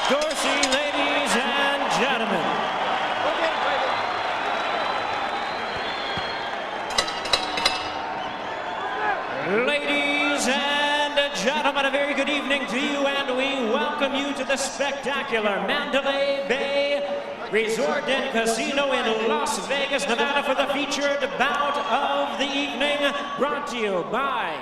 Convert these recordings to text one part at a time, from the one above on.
Dorsey, ladies and gentlemen. Ladies and gentlemen, a very good evening to you, and we welcome you to the spectacular Mandalay Bay Resort and Casino in Las Vegas, Nevada, for the featured bout of the evening, brought to you by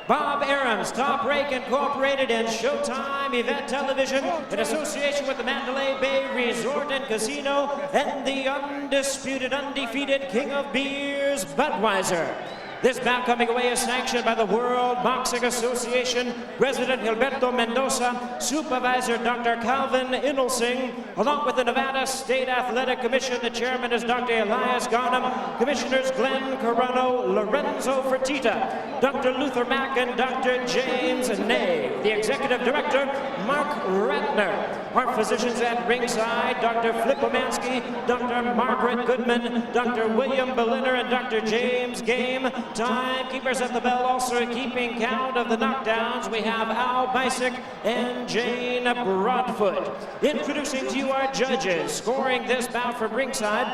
Bob Arum's Top Rake Incorporated and Showtime Event Television in association with the Mandalay Bay Resort and Casino and the undisputed, undefeated King of Beers, Budweiser. This bout coming away is sanctioned by the World Boxing Association, President Gilberto Mendoza, Supervisor Dr. Calvin Inelsing, along with the Nevada State Athletic Commission. The chairman is Dr. Elias Garnham, Commissioners Glenn Carano, Lorenzo Fertitta, Dr. Luther Mack, and Dr. James Ney. The Executive Director, Mark Ratner. Our physicians at ringside, Dr. Flip Omansky, Dr. Margaret Goodman, Dr. William Berliner, and Dr. James Game. Timekeepers at the bell, also keeping count of the knockdowns. We have Al Bisick and Jane Broadfoot. Introducing to you our judges, scoring this bout from ringside,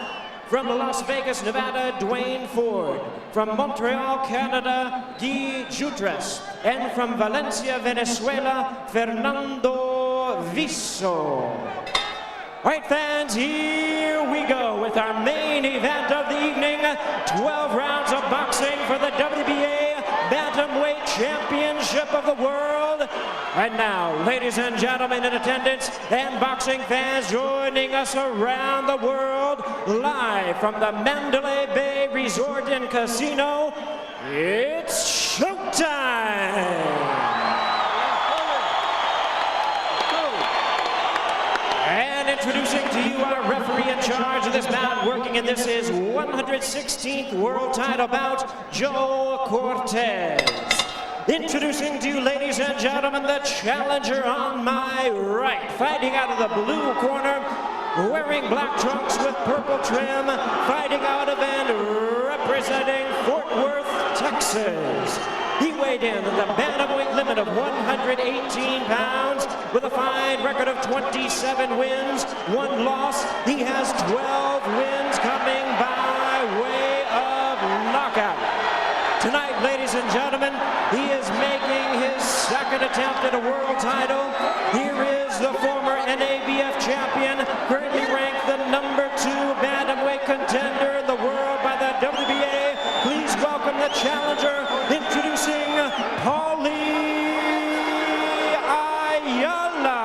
from Las Vegas, Nevada, Duane Ford. From Montreal, Canada, Guy Jutras. And from Valencia, Venezuela, Fernando Viso. All right, fans, here we go with our main event of the evening. 12 rounds of boxing for the WBA Bantamweight Championship of the World. And now, ladies and gentlemen in attendance and boxing fans joining us around the world, live from the Mandalay Bay Resort and Casino, it's showtime! Introducing to you our referee in charge of this bout, working in this is 116th world title bout, Joe Cortez. Introducing to you, ladies and gentlemen, the challenger on my right, fighting out of the blue corner, wearing black trunks with purple trim, fighting out of and representing Fort Worth, Texas. He weighed in at the bantamweight limit of 118 pounds with a fine record of 27 wins, 1 loss. He has 12 wins coming by way of knockout. Tonight, ladies and gentlemen, he is making his second attempt at a world title. Here is the former NABF champion, currently ranked the #2 bantamweight contender in the world by the WBA. Please welcome the challenger, introducing Paulie Ayala.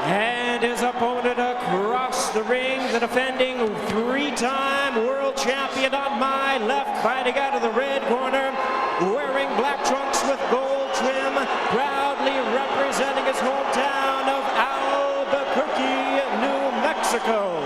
And his opponent across the ring, the defending 3-time world champion on my left, fighting out of the red corner, wearing black trunks with gold trim, proudly representing his hometown of Albuquerque, New Mexico.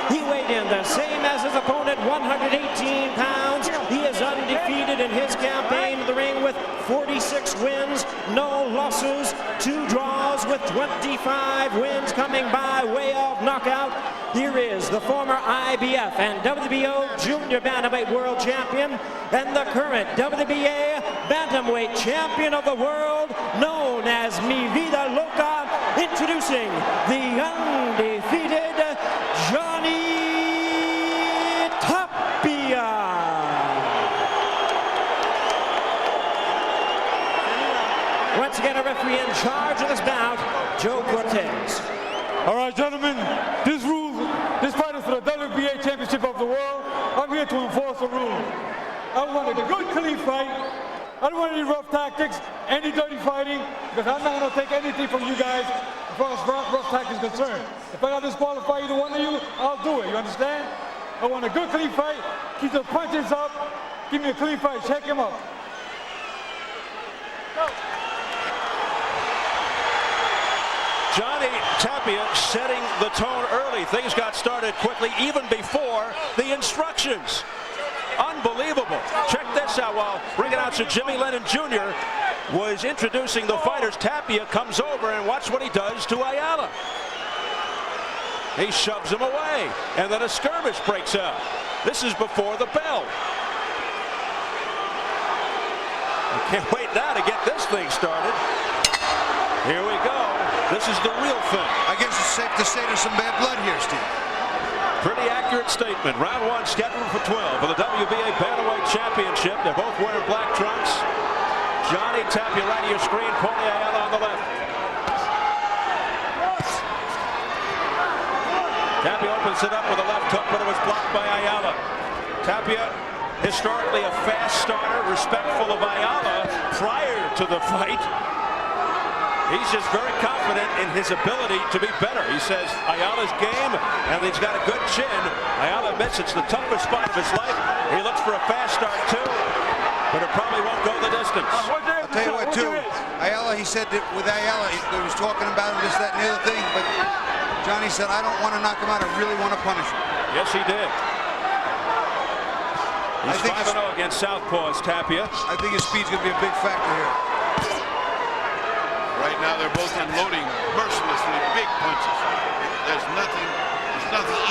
He weighed in the same as his opponent, 118 pounds. He is undefeated in his campaign in the ring with 46 wins, no losses, 2 draws with 25 wins coming by way of knockout. Here is the former IBF and WBO Junior Bantamweight World Champion and the current WBA Bantamweight Champion of the World, known as Mi Vida Loca, introducing the undefeated Johnny Tapia. Once again, a referee in charge of this bout, Joe Cortez. All right, gentlemen, this fight is for the WBA Championship of the World. I'm here to enforce a rule. I want a good, clean fight. I don't want any rough tactics, any dirty fighting, because I'm not going to take anything from you guys as far as rough tactics is concerned. If I got to disqualify either one of you, I'll do it. You understand? I want a good, clean fight. Keep the punches up. Give me a clean fight. Check him up. Go. Johnny Tapia setting the tone early. Things got started quickly, even before the instructions. Unbelievable. Check this out. While ring announcer Jimmy Lennon Jr. was introducing the fighters, Tapia comes over and watch what he does to Ayala. He shoves him away, and then a skirmish breaks out. This is before the bell. Can't wait now to get this thing started. Here we go. This is the real thing. I guess it's safe to say there's some bad blood here, Steve. Pretty accurate statement. Round 1 scheduled for 12 for the WBA Bantamweight Championship. They're both wearing black trunks. Johnny Tapia right to your screen. Paulie Ayala on the left. Tapia opens it up with a left hook, but it was blocked by Ayala. Tapia, historically a fast starter, respectful of Ayala prior to the fight. He's just very confident in his ability to be better. He says Ayala's game, and he's got a good chin. Ayala admits it's the toughest fight of his life. He looks for a fast start too, but it probably won't go the distance. I'll tell you what too, Ayala, he said that with Ayala, he was talking about this, that, and the other thing, but Johnny said, I don't want to knock him out, I really want to punish him. Yes, he did. He's 5-0 against southpaws, Tapia. I think his speed's going to be a big factor here. Right now, they're both unloading mercilessly big punches. There's nothing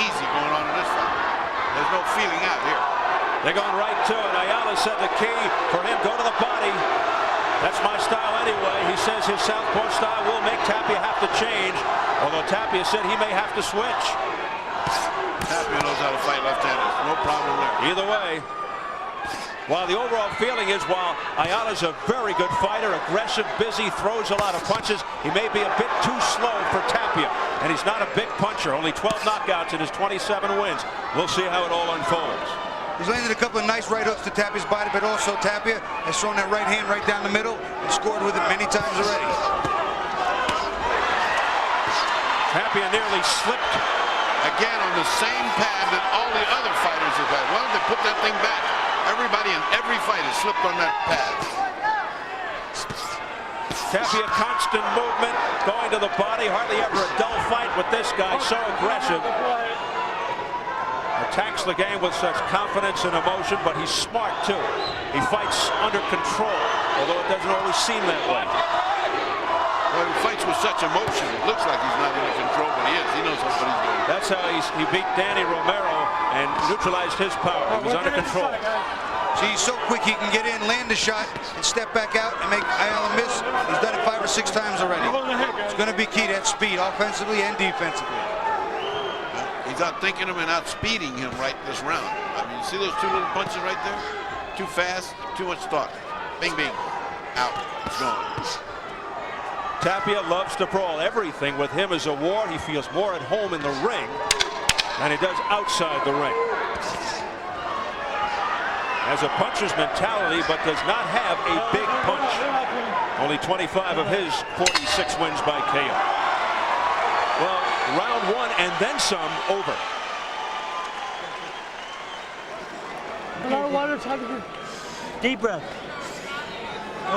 easy going on in this fight. There's no feeling out here. They're going right to it. Ayala said the key for him, go to the body. That's my style anyway. He says his southpaw style will make Tapia have to change, although Tapia said he may have to switch. Tapia knows how to fight left-handers. No problem there. Either way, while the overall feeling is, while Ayala's a very good fighter, aggressive, busy, throws a lot of punches, he may be a bit too slow for Tapia. And he's not a big puncher. Only 12 knockouts in his 27 wins. We'll see how it all unfolds. He's landed a couple of nice right hooks to Tapia's body, but also Tapia has thrown that right hand right down the middle and scored with it many times already. Tapia nearly slipped. Again on the same pad that all the other fighters have had. Why don't they put that thing back? Everybody in every fight has slipped on that pad. Tapia, constant movement, going to the body. Hardly ever a dull fight with this guy, so aggressive. Attacks the game with such confidence and emotion, but he's smart too. He fights under control, although it doesn't always seem that way. Well, he fights with such emotion. It looks like he's not under control, but he is. He knows what he's doing. That's how he beat Danny Romero and neutralized his power. He was under control. See, he's so quick he can get in, land a shot, and step back out and make Ayala miss. He's done it 5 or 6 times already. It's going to be key, that speed, offensively and defensively. He's outthinking him and outspeeding him right this round. I mean, you see those 2 little punches right there? Too fast, too much thought. Bing, bing. Out. It's gone. Tapia loves to brawl. Everything with him is a war. He feels more at home in the ring than he does outside the ring. Has a puncher's mentality, but does not have a big punch. Only 25 of his 46 wins by KO. Well, round 1 and then some over. Deep breath.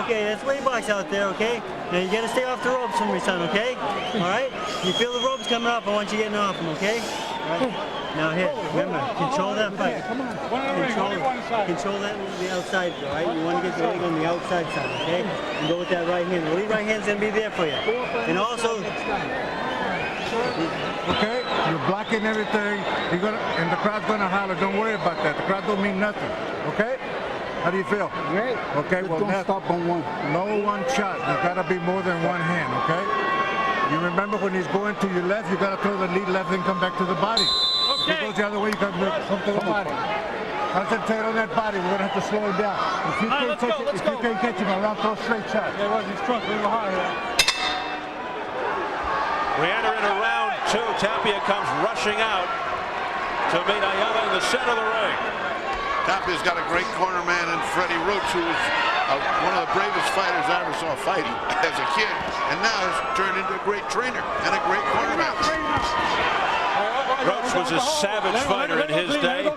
Okay, that's way box out there, okay? Now you gotta stay off the ropes from your son, okay? Alright? You feel the ropes coming up, I want you getting off them, okay? Alright? Now here, remember, control that fight. Control that on the outside, alright? You want to get the leg on the outside side, okay? And go with that right hand. The lead right hand's gonna be there for you. And also, okay, you're blocking everything. You're gonna, and the crowd's gonna holler. Don't worry about that. The crowd don't mean nothing. Okay? How do you feel? Great. Okay, well, don't stop on one. No one shot. There's gotta be more than one hand. Okay? You remember when he's going to your left, you gotta throw the lead left and come back to the body. If he goes the other way, you gotta come to the body. Concentrate on that body. We're gonna have to slow him down. If you can't catch him, around, throw straight shots. Yeah, well, he's drunk. We're hard here. We enter into round 2. Tapia comes rushing out to meet Ayala in the center of the ring. Tapia's got a great corner man in Freddie Roach, who's one of the bravest fighters I ever saw fighting as a kid, and now has turned into a great trainer and a great corner man. Roach was a savage fighter in his day.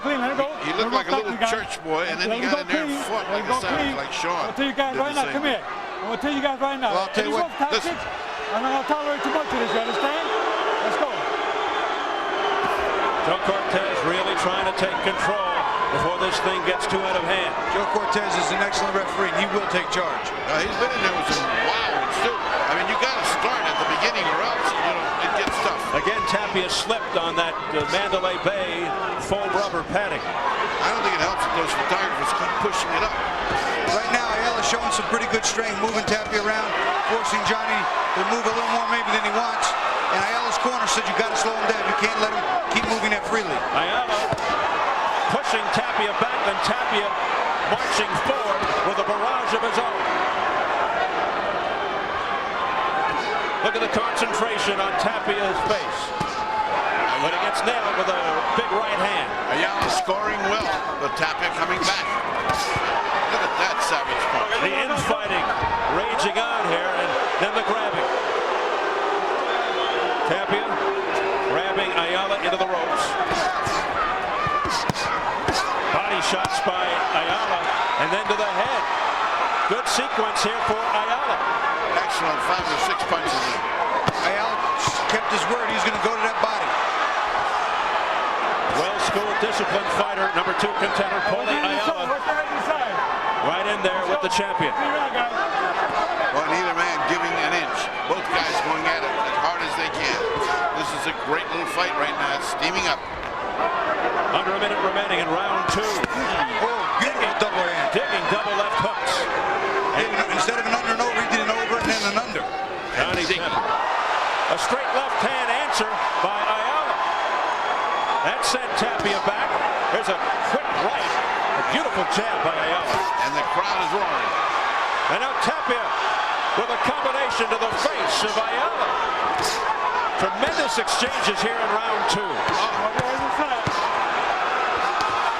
He looked like a little church boy, and then he got in there and fought like a savage, like Sean. I'll tell you guys right now, come here. I'm going to tell you guys right now. Well, I'll tell you what, listen. I'm not going to tolerate too much of this, you understand? Let's go. Joe Cortez really trying to take control before this thing gets too out of hand. Joe Cortez is an excellent referee, and he will take charge. He's been in there with some wild ones, too. I mean, you got to start at the beginning or else, it gets tough. Again, Tapia slipped on that Mandalay Bay foam rubber padding. I don't think it helps if those photographers keep pushing it up. Right now, Ayala's showing showing some pretty good strength, moving Tapia around, forcing Johnny to move a little more maybe than he wants. And Ayala's corner said you got to slow him down. You can't let him keep moving that freely. Ayala pushing Tapia back, then Tapia marching forward with a barrage of his own. Look at the concentration on Tapia's face. But he gets nailed with a big right hand. Ayala scoring well, but Tapia coming back. Look at that savage punch. The infighting raging on here, and then the grabbing. Tapia grabbing Ayala into the ropes. Body shots by Ayala, and then to the head. Good sequence here for Ayala. Excellent 5 or 6 punches in. Ayala kept his word. He's going to go to that body. Well-schooled, disciplined fighter, number 2 contender, Paulie Ayala. Right in there with the champion. Well, neither man giving an inch. Both guys going at it as hard as they can. This is a great little fight right now. It's steaming up. Under a minute remaining in round 2. Oh, beautiful double hand. Digging double left hooks. And instead of an under and over, he did an over and then an under. Johnny Tapia. A straight left hand answer by Ayala. That sent Tapia back. There's a quick right. A beautiful jab by Ayala. And the crowd is roaring. And now Tapia with a combination to the face of Ayala. Tremendous exchanges here in round 2.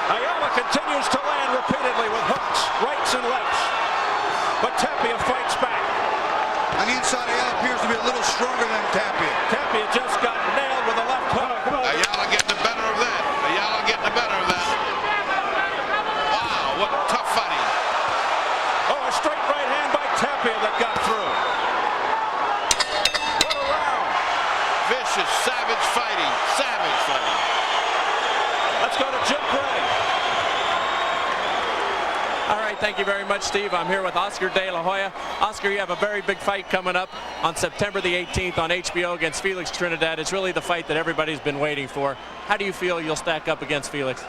Ayala continues to land repeatedly with hooks, rights and lefts. But Tapia fights back. On the inside, Ayala appears to be a little stronger than Tapia. Tapia just got nailed with a left hook. Ayala getting the better of that. Ayala getting the better of that. Wow, what tough fighting. Oh, a straight right hand by Tapia that got through. What a round. Vicious, savage fighting. Savage fighting. Let's go to Jim Gray. All right, thank you very much, Steve. I'm here with Oscar De La Hoya. Oscar, you have a very big fight coming up on September the 18th on HBO against Felix Trinidad. It's really the fight that everybody's been waiting for. How do you feel you'll stack up against Felix?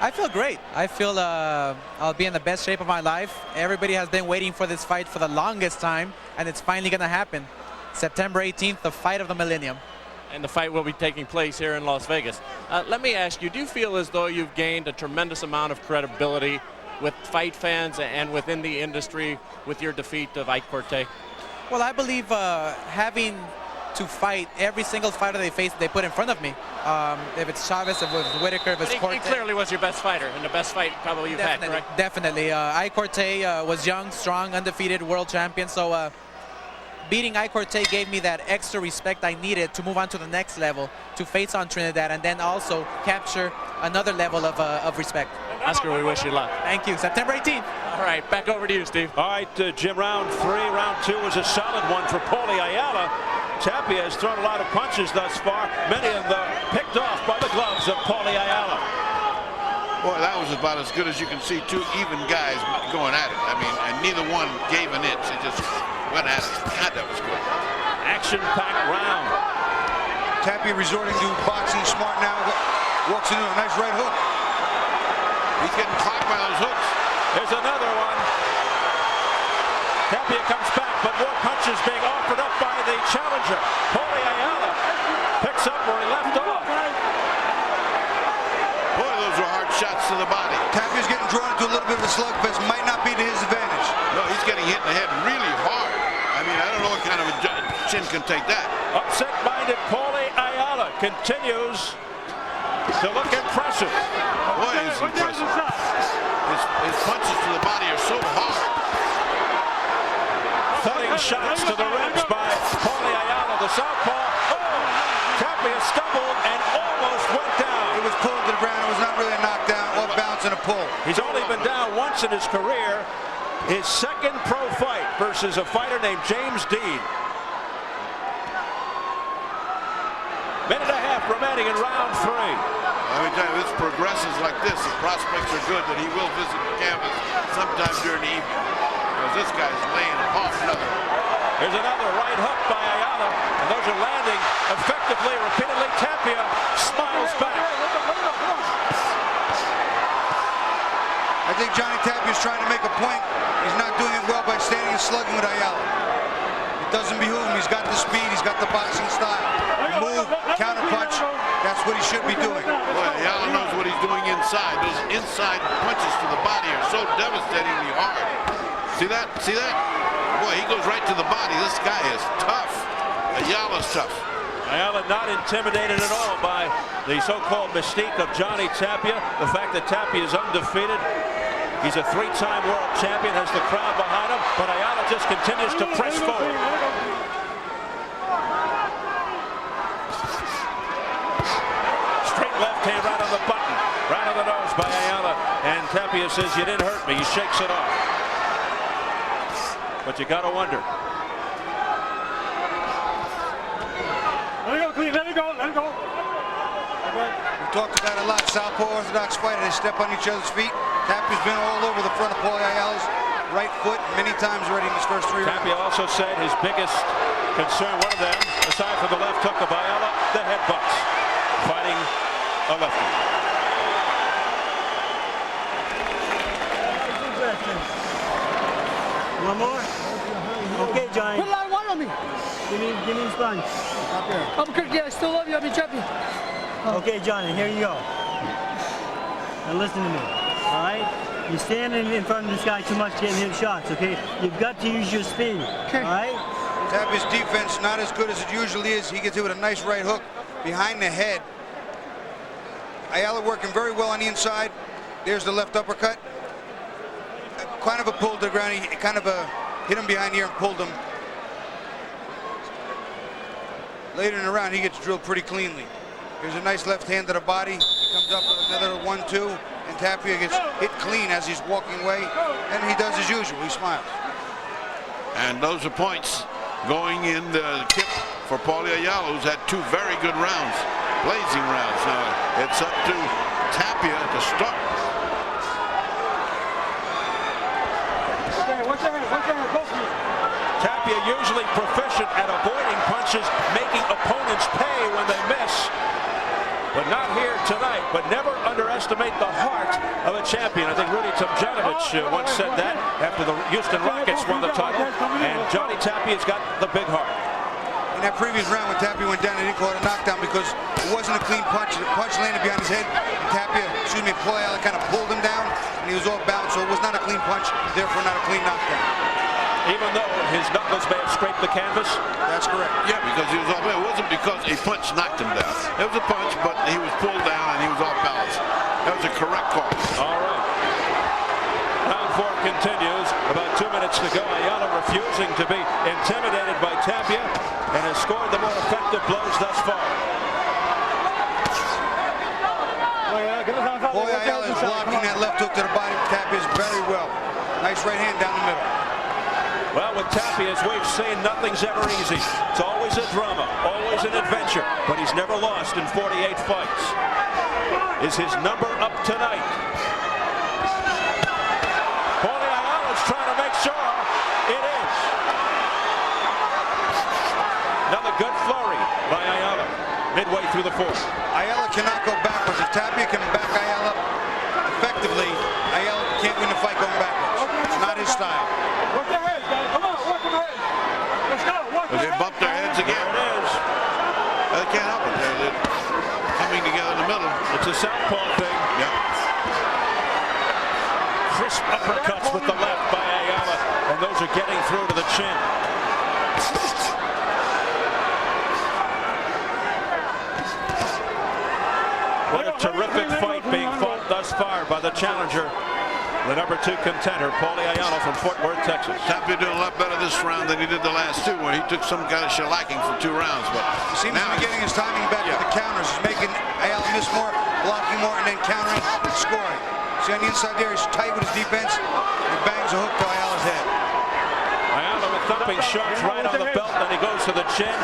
I feel great. I feel I'll be in the best shape of my life. Everybody has been waiting for this fight for the longest time, and it's finally going to happen. September 18th, the fight of the millennium. And the fight will be taking place here in Las Vegas. Let me ask you, do you feel as though you've gained a tremendous amount of credibility with fight fans and within the industry with your defeat of Ike Cortez? Well, I believe having to fight every single fighter they face, they put in front of me. If it's Chavez, if it's Whitaker, if it's Cortez. He clearly was your best fighter and the best fight probably you've had, correct? Definitely. Ike Cortez was young, strong, undefeated world champion. So beating Ike Cortez gave me that extra respect I needed to move on to the next level, to face on Trinidad, and then also capture another level of respect. Oscar, we wish you luck. Thank you. September 18th. All right, back over to you, Steve. All right, Jim, round 3. Round 2 was a solid one for Paulie Ayala. Tapia has thrown a lot of punches thus far, many of them picked off by the gloves of Paulie Ayala. Boy, that was about as good as you can see. 2 even guys going at it. I mean, and neither one gave an inch. They just went at it. God, that was good. Action-packed round. Tapia resorting to boxing smart now. Walks into a nice right hook. He's getting caught by those hooks. There's another one. Tapia comes back, but more punches being offered up by the challenger. Paulie Ayala picks up where he left off. Boy, those were hard shots to the body. Tapia's getting drawn into a little bit of a slugfest. Might not be to his advantage. No, he's getting hit in the head really hard. I mean, I don't know what kind of a chin can take that. Upset-minded Paulie Ayala continues to look impressive. Boy, he's impressive. His punches to the body are so hard. Thudding shots to the ribs by Paulie Ayala, the southpaw. Oh, Tapia stumbled and almost went down. It was pulled to the ground. It was not really a knockdown, off bounce and a pull. He's only been down once in his career. His second pro fight versus a fighter named James Dean. Minute and a half remaining in round 3. Let me tell you, this progresses like this. The prospects are good that he will visit the canvas sometime during the evening. Because this guy's laying off another. There's another right hook by Ayala, and those are landing effectively, repeatedly. Tapia smiles back. I think Johnny Tapia is trying to make a point. He's not doing it well by standing and slugging with Ayala. It doesn't behoove him. He's got the speed. He's got the boxing style. Move, counterpunch. That's what he should be doing. Boy, Ayala knows what he's doing inside. Those inside punches to the body are so devastatingly hard. See that? See that? Boy, he goes right to the body. This guy is tough. Ayala's tough. Ayala not intimidated at all by the so-called mystique of Johnny Tapia. The fact that Tapia is undefeated. He's a three-time world champion, has the crowd behind him, but Ayala just continues to press forward. Straight left hand right on the button, right on the nose by Ayala. And Tapia says, "You didn't hurt me." He shakes it off. But you gotta wonder. Let it go, Cleve. Let it go. Let it go. We talked about it a lot. Southpaw orthodox fighter. They step on each other's feet. Tapia's been all over the front of Paulie Ayala's right foot many times already in his first 3 rounds. Tapia also said his biggest concern, one of them, aside from the left hook of Ayala, the headbutts. Fighting a lefty. One more? Okay, Johnny. Put line one on me. Give me the sponge. Albuquerque, I still love you. I'll be champion. Okay, Johnny, here you go. Now listen to me, all right? You're standing in front of this guy too much getting hit shots, okay? You've got to use your speed, all right? Tapia's defense not as good as it usually is. He gets hit with a nice right hook behind the head. Ayala working very well on the inside. There's the left uppercut. Kind of a pull to the ground. He kind of hit him behind the ear and pulled him. Later in the round, he gets drilled pretty cleanly. Here's a nice left hand to the body. He comes up with another 1-2, and Tapia gets hit clean as he's walking away. And he does as usual. He smiles. And those are points going in the tip for Paulie Ayala, who's had 2 very good rounds, blazing rounds. Now it's up to Tapia to start. Tapia usually proficient at avoiding punches, making opponents pay when they miss. But not here tonight. But never underestimate the heart of a champion. I think Rudy Tomjanovich once said that after the Houston Rockets won the title. And Johnny Tapia's got the big heart. In that previous round when Tapia went down, they didn't call it a knockdown because it wasn't a clean punch. The punch landed behind his head. And Tapia, Paulie Ayala kind of pulled him down, and he was off balance. So it was not a clean punch, therefore not a clean knockdown. Even though his knuckles may have scraped the canvas? That's correct. Yeah, because he was off. It wasn't because a punch knocked him down. It was a punch, but he was pulled down and he was off balance. That was a correct call. All right. Round 4 continues. About 2 minutes to go. Ayala refusing to be intimidated by Tapia and has scored the more effective blows thus far. Paulie Ayala is blocking that left hook to the body of Tapia very well. Nice right hand down the middle. Well, with Tapia, as we've seen, nothing's ever easy. It's always a drama, always an adventure, but he's never lost in 48 fights. Is his number up tonight? Paulie Ayala's trying to make sure it is. Another good flurry by Ayala, midway through the 4th. Ayala cannot go backwards. If Tapia can back Ayala effectively, Ayala can't win the fight going backwards. It's not his style. They bumped their heads again. There it is. They can't help it. They're coming together in the middle. It's a southpaw thing. Yeah. Crisp uppercuts with the left by Ayala, and those are getting through to the chin. What a terrific fight being fought thus far by the challenger, the number 2 contender, Paulie Ayala from Fort Worth, Texas. Tapia doing a lot better this round than he did the last 2, where he took some kind of shellacking for 2 rounds. But he seems to be getting his timing back with the counters. He's making Ayala miss more, blocking more, and then countering and scoring. See on the inside there, he's tight with his defense. He bangs a hook to Ayala's head. Ayala with thumping shots right on the belt, then he goes to the chin.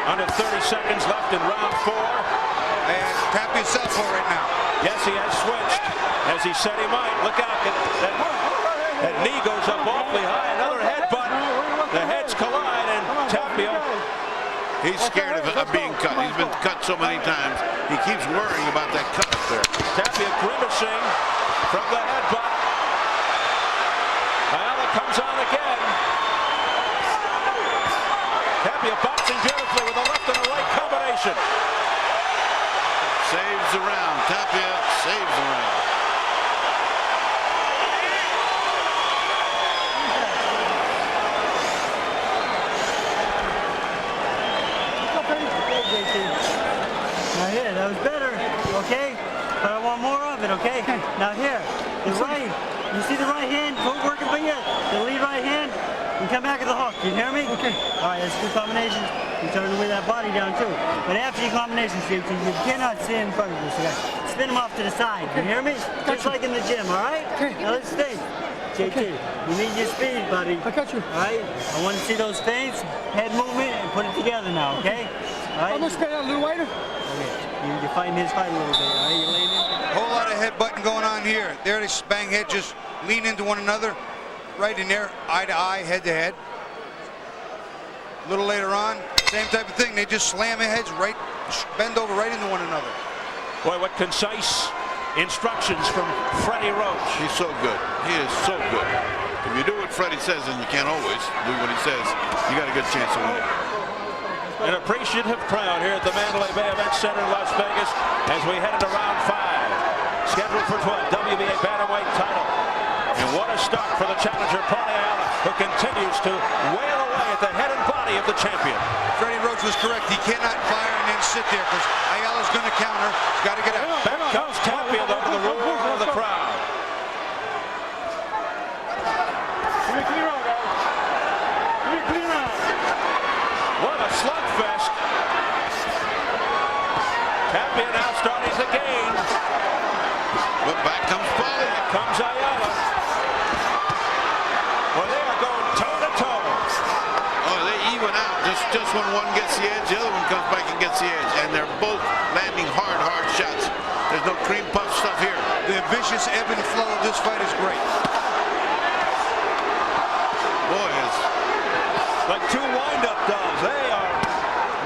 Under 30 seconds left in round 4. And Tapia's southpaw right now. Yes, he has switched, as he said he might. Look out, that knee goes up awfully high. Another headbutt. The heads collide, and Tapia. he's scared of being cut. He's been cut so many times. He keeps worrying about that cut up there. Tapia grimacing from the headbutt. comes on again. Tapia boxing beautifully with a left and a right combination. Saves the round. Tapia saves the round. Now here, that was better, okay? But I want more of it, okay? Now here, the right, you see the right hand, working for you, the lead right hand, and come back at the hook, you hear me? Okay. All right, that's two combinations. You turn to weigh that body down too. But after your combination, you cannot stand in front of this guy. Spin him off to the side, you hear me? Just like in the gym, all right? Okay. Now let's think. JT, you need your speed, buddy. I got you. All right? I want to see those feints, head movement, and put it together now, okay? All right? I'm gonna spin out a little wider. Okay. You're fighting his fight a little bit, all right? You're laying in. Whole lot of headbutting going on here. There they bang head, just lean into one another. Right in there, eye to eye, head to head. A little later on, same type of thing. They just slam their heads right, bend over right into one another. Boy, what concise instructions from Freddie Roach. He's so good. He is so good. If you do what Freddie says, and you can't always do what he says, you got a good chance of winning. An appreciative crowd here at the Mandalay Bay Event Center in Las Vegas as we head into round 5. Scheduled for 12, WBA Bantamweight title. And what a start for the challenger, Paulie Ayala, who continues to wail away at the head and body of the champion. Freddie Roach was correct. He cannot fire and then sit there because Ayala's going to counter. He's got to get out. Back comes Tapia, though, to the roar of the crowd. Give me clear out, guys. Give me clear out. What a slugfest. Tapia now starting to gain. But back comes Paulie. Back comes Ayala. Well, they are going toe-to-toe. Oh, they even out. Just when one gets the edge, the other one comes back and gets the edge. And they're both landing hard shots. There's no cream puff stuff here. The vicious ebb and flow of this fight is great. Boy, it's Like two wind-up dogs. They are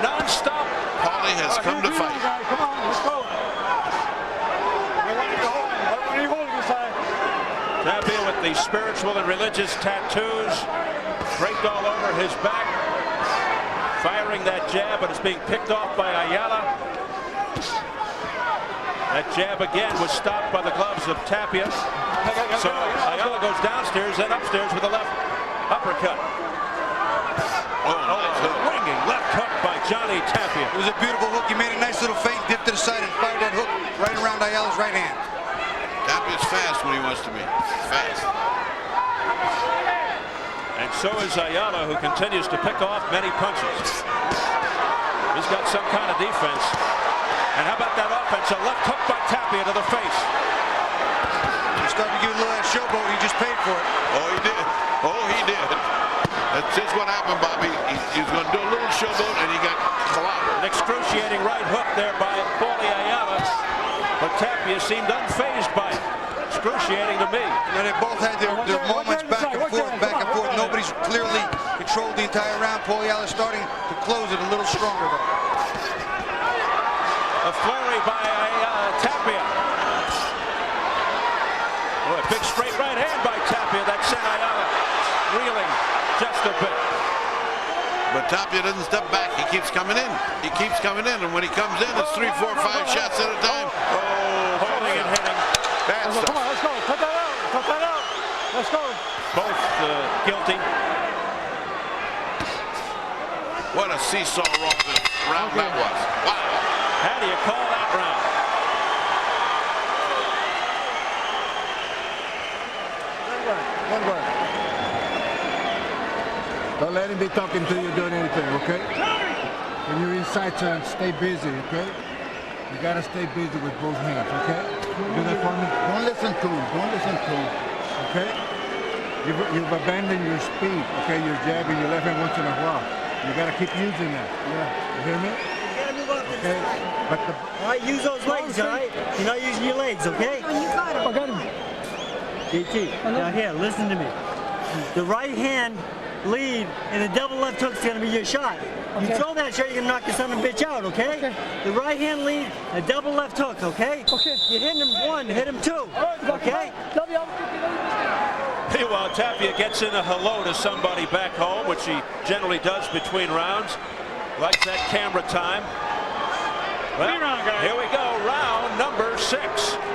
non-stop. Paulie has come to fight. Come on, let's go. I want you to hold. I want you to hold this side. Tapia with the spiritual and religious tattoos draped all over his back. Firing that jab, but it's being picked off by Ayala. That jab again was stopped by the gloves of Tapia. So Ayala goes downstairs and upstairs with a left uppercut. Ringing left hook by Johnny Tapia. It was a beautiful hook. He made a nice little feint, dipped to the side, and fired that hook right around Ayala's right hand. Tapia's fast when he wants to be. Fast. And so is Ayala, who continues to pick off many punches. He's got some kind of defense. And how about that offense? A left hook by Tapia to the face. He's starting to give a little of that showboat. He just paid for it. Oh, he did. Oh, he did. That's just what happened, Bobby. He was going to do a little showboat, and he got clobbered. An excruciating right hook there by Paulie Ayala. But Tapia seemed unfazed by it. Excruciating to me. And they both had their moments back and forth. Nobody's clearly controlled the entire round. Paulie Ayala starting to close it a little stronger, though. A flurry by Tapia. Oh, a big straight right hand by Tapia that sent Ayala reeling just a bit. But Tapia doesn't step back. He keeps coming in. He keeps coming in. And when he comes in, it's 3, 4, 5 shots at a time. Oh, holding and hitting. Bad stuff. Come on, let's go. Cut that out. Cut that out. Let's go. Both guilty. What a seesaw round that was. Wow. How do you call that round? One word. Don't let him be talking to you doing anything, okay? When you're inside, son, stay busy, okay? You gotta stay busy with both hands, okay? Do that for me. Don't listen to him. Don't listen to him, okay? You've abandoned your speed, okay? You're jabbing your left hand once in a while. You gotta keep using that. Yeah. You hear me? Okay. But all right, use those legs, all right? You're not using your legs, okay? I got him. JT, now here, listen to me. The right hand lead and the double left hook's gonna be your shot. You throw that shot, you're gonna knock the son of a bitch out, okay? The right hand lead, a double left hook, okay? Okay. You hit him one, hit him two, okay? Love you. Meanwhile, Tapia gets in a hello to somebody back home, which he generally does between rounds. Likes that camera time. Well, here we go, round number 6.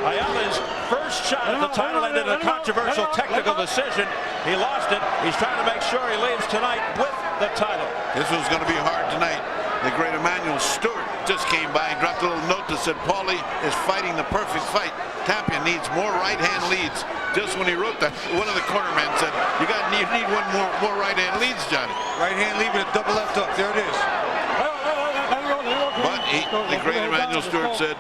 Ayala's first shot at the title ended in a controversial technical decision. He lost it. He's trying to make sure he leaves tonight with the title. This one's going to be hard tonight. The great Emmanuel Stewart just came by and dropped a little note that said Paulie is fighting the perfect fight. Tapia needs more right-hand leads. Just when he wrote that, one of the cornermen said, you need one more right-hand leads, Johnny. Right-hand lead with a double left hook. There it is. But the great Emmanuel Stewart said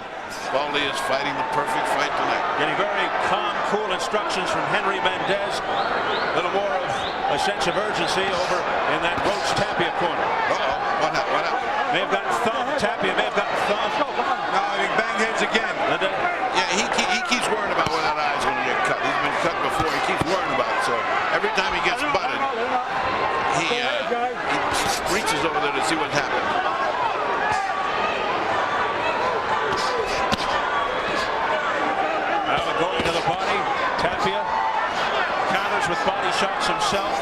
Paulie is fighting the perfect fight tonight. Getting very calm, cool instructions from Henry Mendez. A little more of a sense of urgency over in that Roach Tapia corner. What happened? May have gotten thumped. Tapia may have gotten thumped. No, he banged heads again. Yeah, he keeps worrying about where that eye's going to get cut. He's been cut before. He keeps worrying about it. So every time he gets butted, he reaches over there to see what's happening. Going to the body. Tapia counters with body shots himself.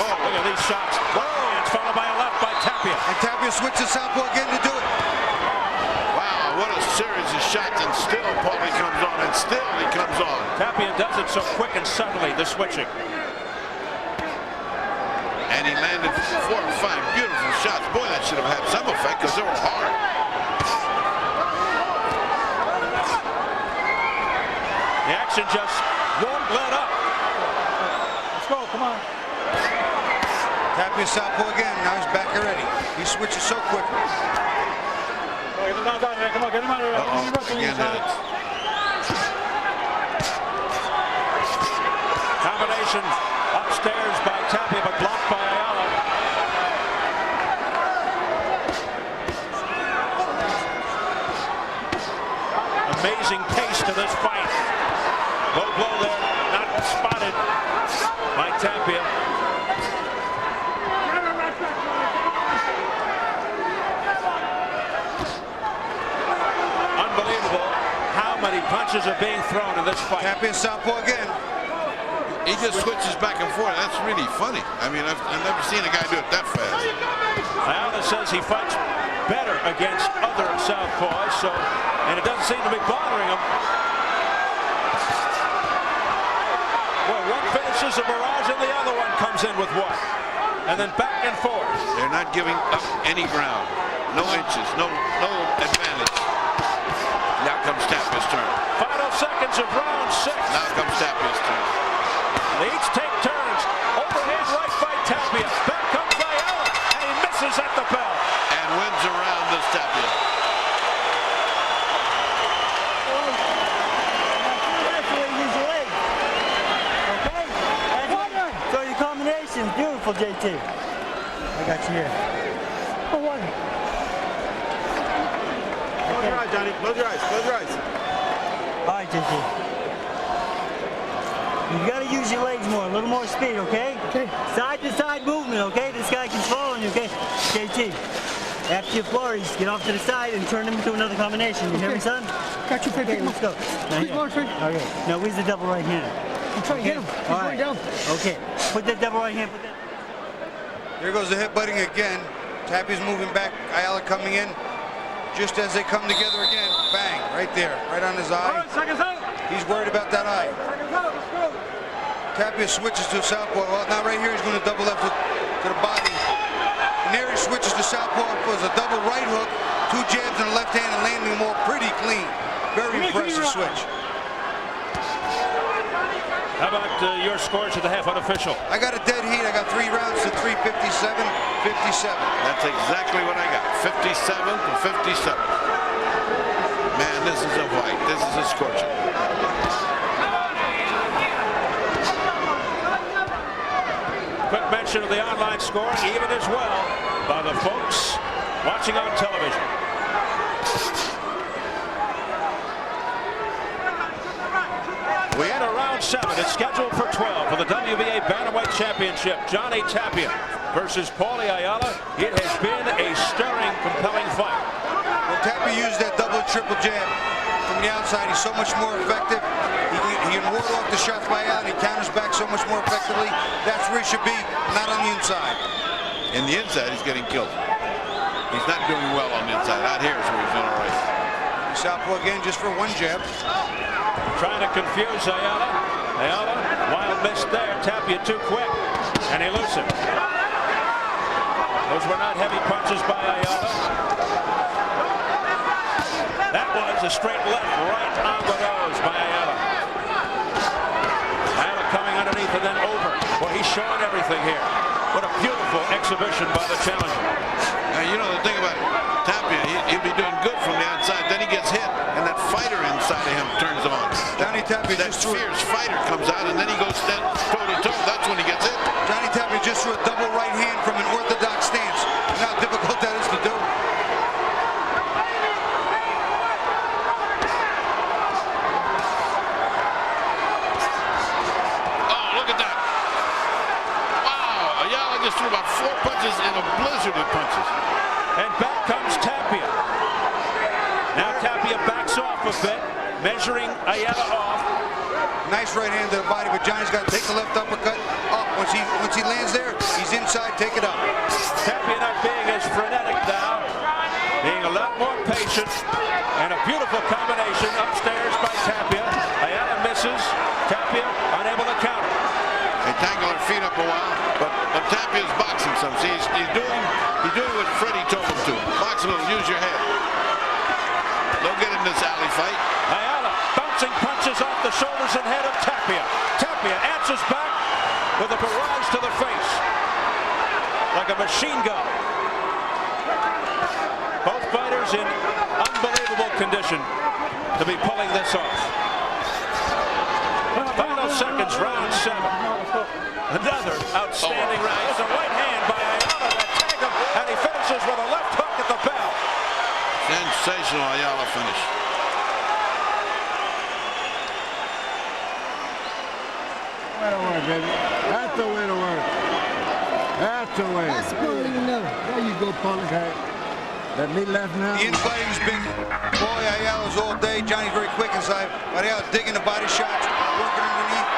Oh, look at these shots. Whoa, it's followed by a left by Tapia. And Tapia switches southpaw again to do it. Wow, what a series of shots, and still Paulie comes on, and still he comes on. Tapia does it so quick and subtly, the switching. And he landed 4 or 5 beautiful shots. Boy, that should have had some effect because they were hard. The action just won't let up. Let's go, come on. Tapia southpaw again. Now he's back already. He switches so quick. Come on, get him out of there. Again, Combination upstairs by Tapia, but blocked by Ayala. Amazing pace to this fight. Low blow there, not spotted by Tapia. Unbelievable how many punches are being thrown in this fight. Tapia southpaw again. he just switches back and forth. That's really funny. I mean, I've never seen a guy do it that fast. Ayala says he fights better against other southpaws, and it doesn't seem to be bothering him. Well, one finishes a barrage and the other one comes in with one. And then back and forth. They're not giving up any ground. No inches, no advantage. Now comes Tapia's turn. Final seconds of round 6. Now comes Tapia's turn. They each take turns. Overhand right by Tapia. Back comes Ayala, and he misses at the bell. And wins around this Tapia. So your combination, beautiful, JT. I got you here. For one. Close your eyes, Johnny. Close your eyes. Close your eyes. All right, JT. You got to use your legs more, a little more speed, okay? Okay. Side to side movement, okay? This guy keeps following you, okay? JT. After your flurries, get off to the side and turn them into another combination. You hear me, son? Got you, Okay, let's go. Now, Keep going, straight. Okay. Now, where's the double right hand? I'm trying to get him. He's All going right. down. Okay. Put that double right hand. Put that. Here goes the headbutting again. Tapia's moving back. Ayala coming in. Just as they come together again, bang, right there, right on his eye. Seconds out. He's worried about that eye. Seconds out. Let's go. Tapia switches to southpaw. Well, now right here he's going to double left hook to the body. And there he switches to southpaw. Was a double right hook, 2 jabs in the left hand, and landing them all pretty clean. Very impressive switch. How about your scores at the half unofficial? I got a dead heat. I got 3 rounds to 357, 57. That's exactly what I got. 57 to 57. Man, this is a fight. This is a scorcher. Quick mention of the online score, even as well, by the folks watching on television. We enter round 7. It's scheduled for 12 for the WBA Bantamweight Championship. Johnny Tapia versus Paulie Ayala. It has been a stirring, compelling fight. Well, Tapia used that double triple jab from the outside. He's so much more effective. He off the shots by Ayala, and he counters back so much more effectively. That's where he should be, not on the inside. In the inside, he's getting killed. He's not doing well on the inside. Out here is where he's doing all right. Southpaw again, just for one jab. Trying to confuse Ayala. Ayala, wild miss there. Tapia too quick, and elusive. Those were not heavy punches by Ayala. That was a straight left right on the nose by Ayala. Ayala coming underneath and then over. Well, he's showing everything here. What a beautiful exhibition by the challenger. Now, you know the thing about Tapia, he'll be doing good from the outside, then he gets hit, and that fighter inside of him turns on. Johnny Tapia that just fierce fighter comes out, and then he goes toe-to-toe. That's when he gets hit. Johnny Tapia just threw a double right hand from an orthodox stance. You know how difficult that is to do. Oh, look at that. Wow, Ayala just threw about 4 punches in a blizzard of punches. And back comes Tapia. Now Tapia backs off a bit, measuring Ayala off. Nice right hand to the body, but Johnny's got to take the left uppercut up. Once he lands there, he's inside, take it up. Tapia not being as frenetic now, being a lot more patient, and a beautiful combination upstairs by Tapia. Ayala misses, Tapia unable to counter. They tangle their feet up a while, but Tapia's boxing some. See, he's doing what Freddie told him to. Box a little, use your head. Don't get in this alley fight. Ayala bouncing punches off the shoulders and head of Tapia. Tapia answers back with a barrage to the face, like a machine gun. Both fighters in unbelievable condition to be pulling this off. Final seconds, round 7. Another outstanding round. It's a right hand by Ayala that tagged him, and he finishes with a left hook at the bell. Sensational Ayala finish. Way to work, baby. That's the way to work. That's the way. That's Paulie Ayala. There you go, Paulie. Okay. That knee left now. The infighting's been Paulie Ayala's all day. Johnny's very quick inside. But Ayala digging the body shots, working underneath.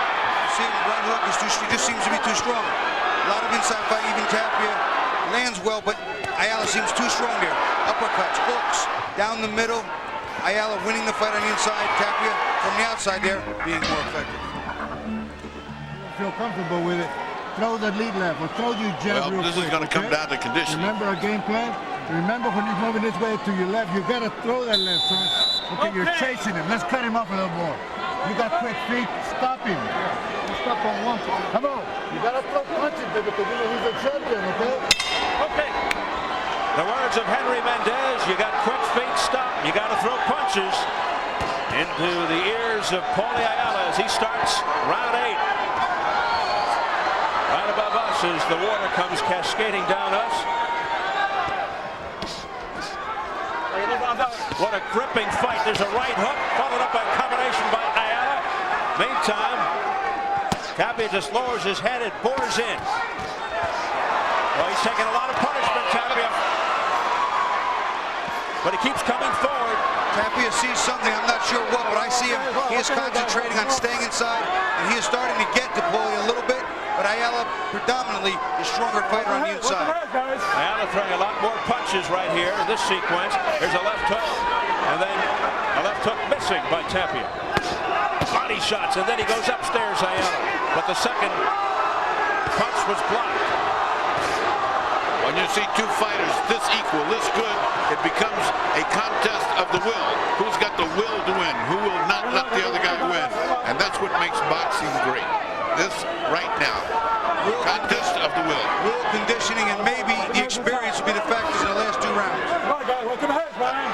You see the right hook he just seems to be too strong. A lot of inside fight, even Tapia lands well, but Ayala seems too strong there. Uppercuts, hooks, down the middle. Ayala winning the fight on the inside. Tapia from the outside there being more effective. Feel comfortable with it. Throw the lead left or throw your jab real This quick, is going to come down to conditioning. Remember our game plan? Remember when he's moving this way to your left, you got to throw that left, son. Okay, you're chasing him. Let's cut him off a little more. You got quick feet. Stop him. Stop on one. Come on. You got to throw punches because you know he's a champion, okay? Okay. The words of Henry Mendez, you got quick feet, stop. You got to throw punches into the ears of Paulie Ayala as he starts round 8. Right above us as the water comes cascading down us. What a gripping fight. There's a right hook followed up by a combination by Ayala. Meantime, Tapia just lowers his head and bores in. Well, he's taking a lot of punishment, Tapia. But he keeps coming forward. Tapia sees something, I'm not sure what, but I see him. He is concentrating on staying inside, and he is starting to get to Paulie a little bit. But Ayala, predominantly, the stronger fighter on the inside. Ayala throwing a lot more punches right here in this sequence. There's a left hook, and then a left hook missing by Tapia. Body shots, and then he goes upstairs, Ayala. But the second punch was blocked. When you see two fighters this equal, this good, it becomes a contest of the will. Who's got the will to win? Who will not let the other guy win? And that's what makes boxing great. This right now, contest of the will. Will, conditioning, and maybe the experience will be the factors in the last 2 rounds.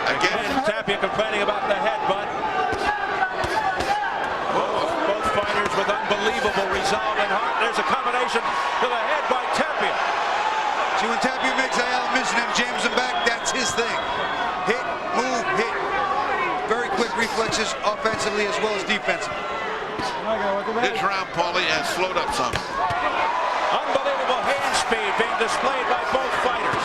Again, Tapia complaining about the headbutt. Both fighters with unbelievable resolve and heart. There's a combination to the head by Tapia. See, when Tapia makes Ayala miss and then jams him back, that's his thing. Hit, move, hit. Very quick reflexes offensively as well as defensively. this round, Paulie has slowed up some. Unbelievable hand speed being displayed by both fighters.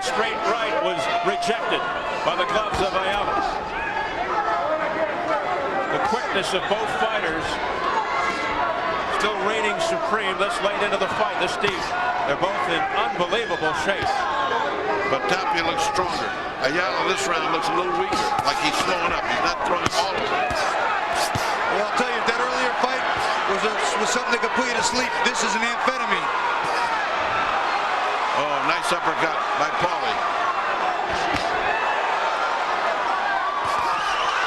a straight right was rejected by the gloves of Ayala. The quickness of both fighters still reigning supreme this late into the fight, this deep. They're both in unbelievable shape. But Tapia looks stronger. Ayala this round looks a little weaker, like he's slowing up. He's not throwing all of it. Well, I'll tell you, if that earlier fight was something that could put you to sleep, this is an amphetamine. Oh, nice uppercut by Paulie.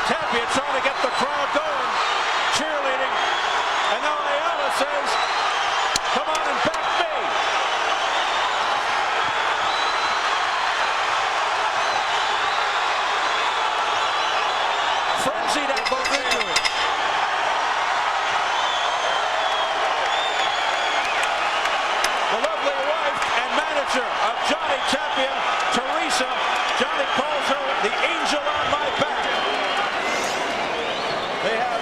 Tapia trying to get the crowd going, cheerleading, and now Ayala says, come on and back me. Frenzied at both into it. The lovely wife and manager of Johnny Tapia, Teresa. Johnny calls her the angel on my back. They have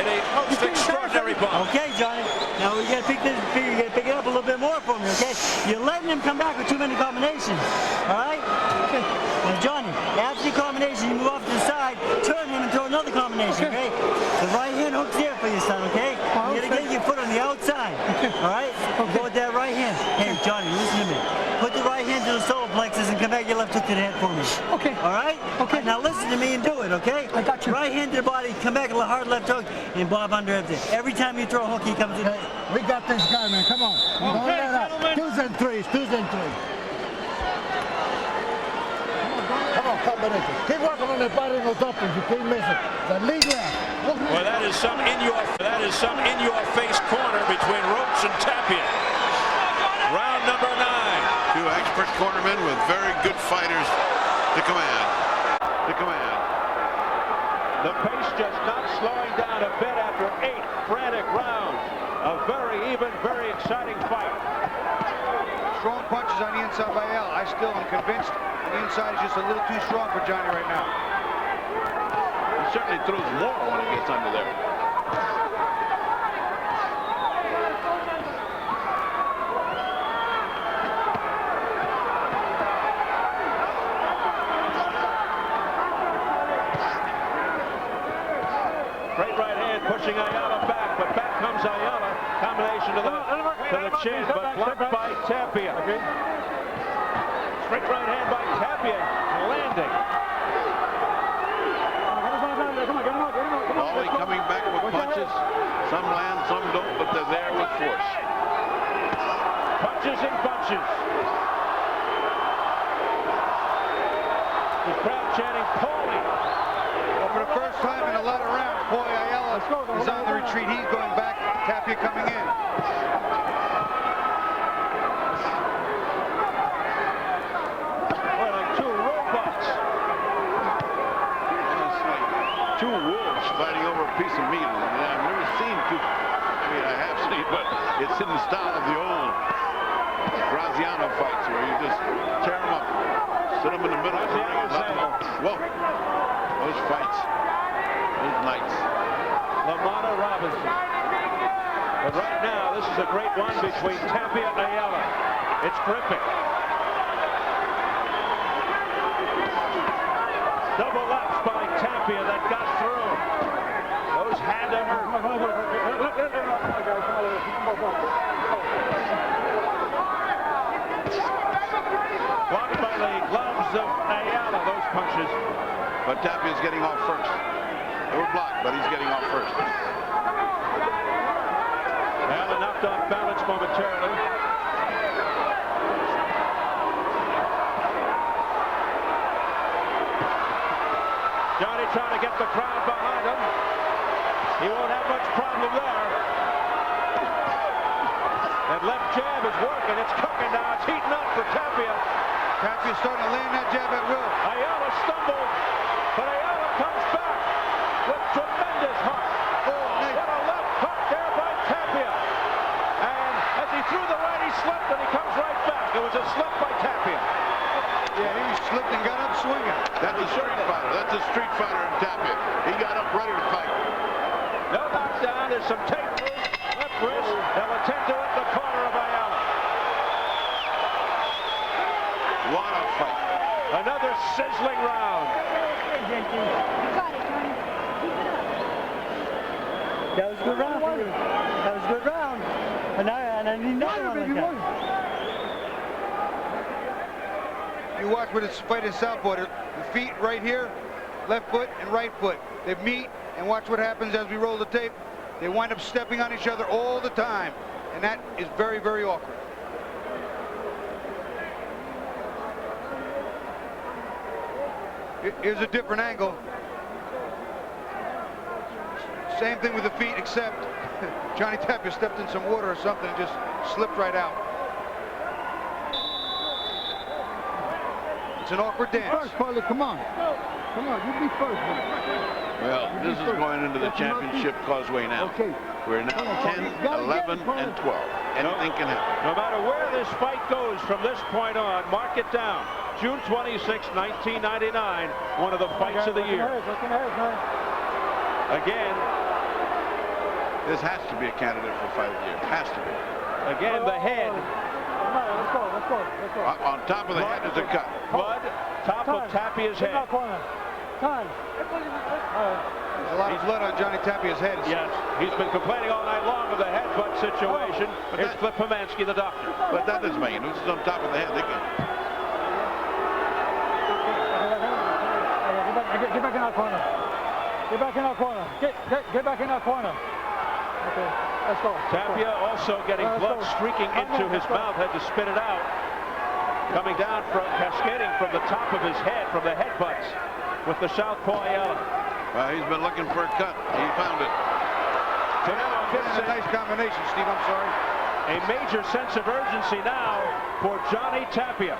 in a most extraordinary bond. Okay, Johnny. Now we gotta pick it up a little bit more for me, okay? You're letting him come back with too many combinations. Alright? Okay. Now Johnny, after the combination, you move off to the side, turn him and throw another combination, okay? The right hand hook's there for you, son, okay? You gotta get your foot on the outside. Alright? Go with that right hand. Hey, Johnny, listen to me. Put the right hand to the solar plexus and come back your left hook to the head for me. Okay. Alright? Okay. Now listen to me and do it, okay? I got you. Right hand to the body, come back a little hard left hook, and bob under everything. Every time you throw a hook, he comes in. We got this guy, man. Come on. Don't let up. Twos and threes. Come on, combination. Keep working on the body and those uppers. You can't miss it. The lead left. Well, that is some in your face corner between Ropes and Tapia. Round number 9. Two expert cornermen with very good fighters to command. The pace just not slowing down a bit after 8 frantic rounds. A very even, very exciting fight. Strong punches on the inside by Ayala. I still am convinced the inside is just a little too strong for Johnny right now. He certainly throws more when he gets under there. Great right hand pushing Ayala back, but back comes Ayala. Combination to the chin, but blocked by Tapia. Straight right hand by Tapia, landing. Paulie coming back with punches. Some land, some don't, but they're there with force. Punches and bunches. The crowd chanting Paulie. Well, for the first time in a lot of rounds, Paulie Ayala is on the retreat. He's going back. Tapia coming in. Boy, like two robots. Almost like two wolves fighting over a piece of meat. I mean, I've never seen two. I mean, I have seen, but it's in the style of the old Graziano fights where you just tear them up, sit them in the middle of the ring and let them go. Whoa, those fights, those nights. Lamont Robinson. But right now, this is a great one between Tapia and Ayala. It's gripping. Double lefts by Tapia that got through. Those had to hurt. Blocked by the gloves of Ayala, those punches. But Tapia's getting off first. They were blocked, but he's getting off first. Ayala knocked off balance momentarily. Johnny trying to get the crowd behind him. He won't have much problem there. That left jab is working. It's cooking now. It's heating up for Tapia. Tapia's starting to land that jab at will. Ayala stumbled, but Ayala comes back with tremendous heart. Oh, nice. What a left hook there by Tapia. And as he threw the right, he slipped, and he comes right back. It was a slip by Tapia. Yeah, he slipped and got up swinging. That's a street fighter. That's a street fighter in Tapia. He got up ready to fight. No knockdown. There's some tape through left wrist. They'll attend to it in the corner of Ayala. What a fight. Another sizzling round. That was a good round for you. That was a good round. And I need another one like that. You watch with this fight in southpaw. The feet right here, left foot and right foot. They meet, and watch what happens as we roll the tape. They wind up stepping on each other all the time, and that is very, very awkward. Here's a different angle. Same thing with the feet, except Johnny Tapia stepped in some water or something and just slipped right out. It's an awkward dance. First, Paulie, come on. Come on, you be first, man. Well, this is going into the championship causeway now. Okay. We're now 10, 11, and 12. Anything can happen. No matter where this fight goes from this point on, mark it down. June 26, 1999, one of the fights of the year. Again, this has to be a candidate for fight of the year. Has to be. Again, the head. Let's go. On top of the head is a cut. Blood, top of Tapia's head. Time. There's a lot of blood on Johnny Tapia's head. Yes, he's been complaining all night long of the headbutt situation. Here's Cliff Pomansky, the doctor. But that doesn't make it. This is on top of the head. They can... Get back in our corner. Get back in our corner. Get back in our corner. Okay, let's go. Tapia also getting blood streaking into his mouth, had to spit it out. Coming down from, cascading from the top of his head, from the headbutts with the southpaw Ayala. Well, he's been looking for a cut. He found it. So now It's a nice combination, Steve, I'm sorry. a major sense of urgency now for Johnny Tapia.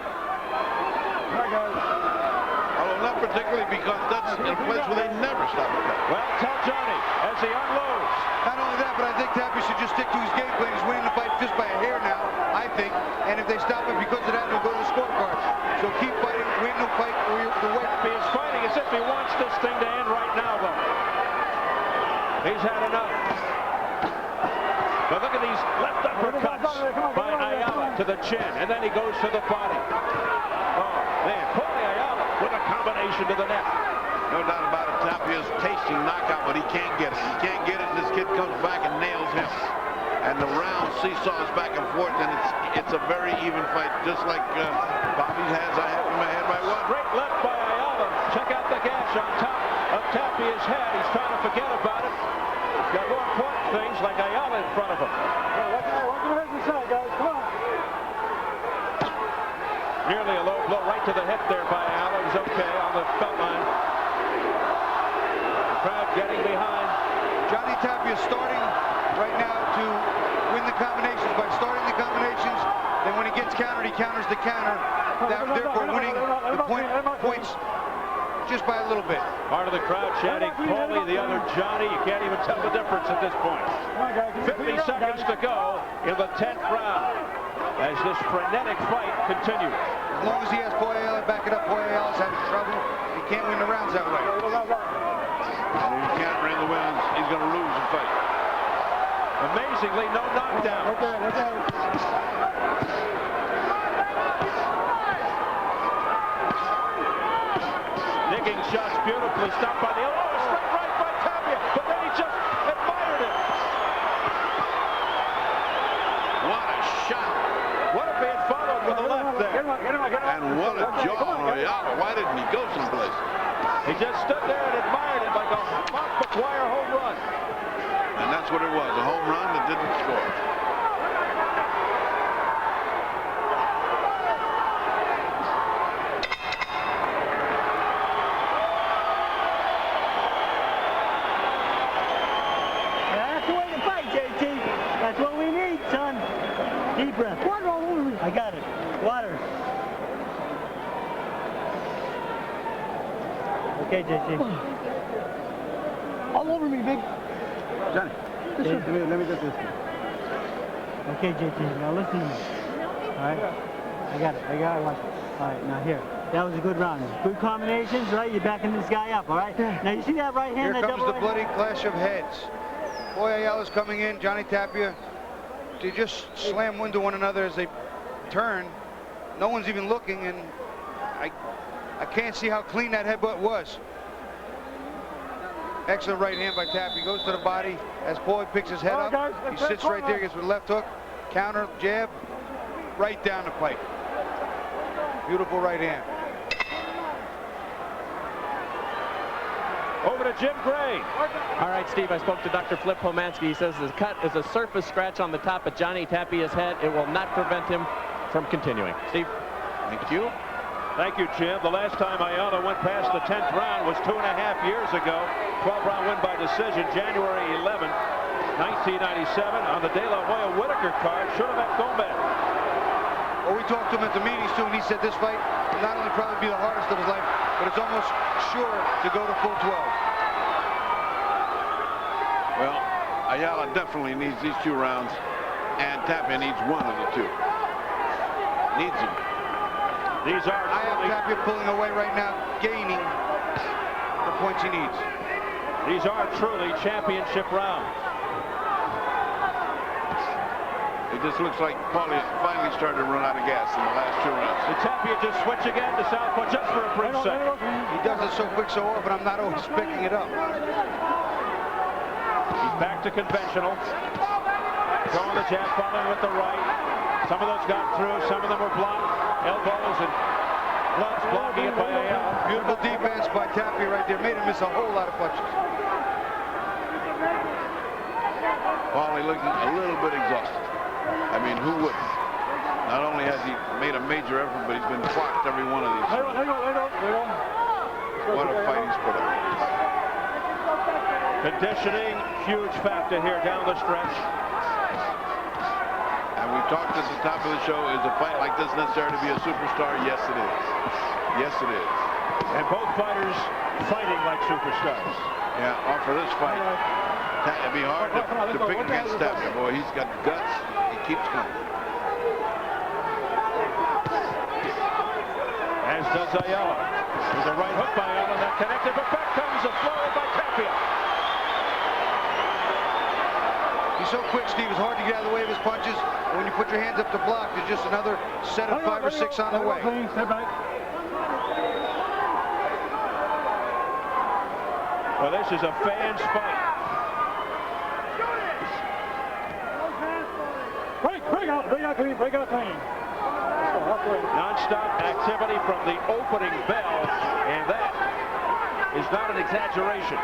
Although not particularly, because that's in a place where they never stop a cut. Well, tell Johnny as he unloads. Not only that, but I think Tapia should just stick to his game plan. He's winning the fight just by a hair now, I think. And if they stop him because of that, they'll go to the scorecard. So keep fighting, win the fight, or the way. He is fighting as if he wants this thing to end right now, though. He's had enough. But look at these left uppercuts by Ayala to the chin, and then he goes to the body. Oh, man, Paulie Ayala with a combination to the neck. No doubt about it. Tapia's tasting knockout, but he can't get it. He can't get it, and this kid comes back and nails him. And the round seesaws back and forth, and it's a very even fight, just like Bobby has. I have him ahead by one. Great left by Ayala. Check out the gash on top of Tapia's head. He's trying to forget about it. He's got more important things like Ayala in front of him. Nearly a low blow right to the hip there by Ayala. He's okay on the belt line. The crowd getting behind. Johnny Tapia starting right now to win the combinations by starting the combinations. Then when he gets countered, he counters the counter. Therefore winning the points just by a little bit. Part of the crowd chanting Paulie, the other Johnny. You can't even tell the difference at this point. 50 seconds to go in the 10th round as this frenetic fight continues. As long as he has Paulie Ayala back it up, Paulie Ayala's having trouble. He can't win the rounds that way. And if he can't bring the wins, he's going to lose the fight. Amazingly, no knockdown. Digging shots beautifully stopped by the other. Oh, straight right by Tapia, but then he just admired it. What a shot. What if he had followed with the left there? And what a jaw on Ayala. Why didn't he go someplace? He just stood there and admired it like a Mark McGuire home run. And that's what it was, a home run that didn't score. That's the way to fight, JT. That's what we need, son. Deep breath. Water all over me. I got it. Water. Okay, JT. All over me, big. Johnny. Let me get this. Okay, JT. Now listen to me. All right. I got it. Watch it. All right. Now here. That was a good round. Good combinations, right? You're backing this guy up, all right? Now you see that right hand? Here that comes double the right bloody hand? clash of heads. Paulie Ayala's coming in. Johnny Tapia. They just slam into one another as they turn. No one's even looking, and I can't see how clean that headbutt was. Excellent right hand by Tapia. He goes to the body as Paulie picks his head up. He sits right there, gets with left hook, counter, jab, right down the pipe. Beautiful right hand. Over to Jim Gray. All right, Steve, I spoke to Dr. Flip Pomansky. He says the cut is a surface scratch on the top of Johnny Tapia's head. It will not prevent him from continuing. Steve? Thank you. Thank you, Jim. The last time Ayala went past the 10th round was 2.5 years ago. 12-round win by decision, January 11, 1997, on the De La Hoya Whitaker card. Should have had Gomez. Well, we talked to him at the meetings too, and he said this fight will not only probably be the hardest of his life, but it's almost sure to go to full 12. Well, Ayala definitely needs these 2 rounds, and Tapia needs one of the 2. Needs them. These are I have Tapia pulling away right now, gaining the points he needs. These are truly championship rounds. It just looks like Paulie finally started to run out of gas in the last 2 rounds. Did Tapia just switch again to southpaw just for a brief second? He does it so quick, so often, I'm not always picking it up. He's back to conventional. Throwing the jab, following with the right. Some of those got through, some of them were blocked. Elbows and gloves blocking it by Ayala. Beautiful defense by Tapia right there. Made him miss a whole lot of punches. Paulie looking a little bit exhausted. I mean, who wouldn't? Not only has he made a major effort, but he's been clocked every one of these. What a fight he's put up. Conditioning, huge factor here down the stretch. And we talked at the top of the show, is a fight like this necessary to be a superstar? Yes, it is. Yes, it is. And both fighters fighting like superstars. Yeah, for this fight, it'd be hard to pick against Tapia. Boy, he's got guts. He keeps coming. As does Ayala. There's a right hook by Ayala that connected, but back comes a flow by Tapia. He's so quick, Steve. It's hard to get out of the way of his punches. And when you put your hands up to block, there's just another set of 5 or 6 on the way. Well, this is a fan's fight. Break out clean. Non-stop activity from the opening bell, and that is not an exaggeration.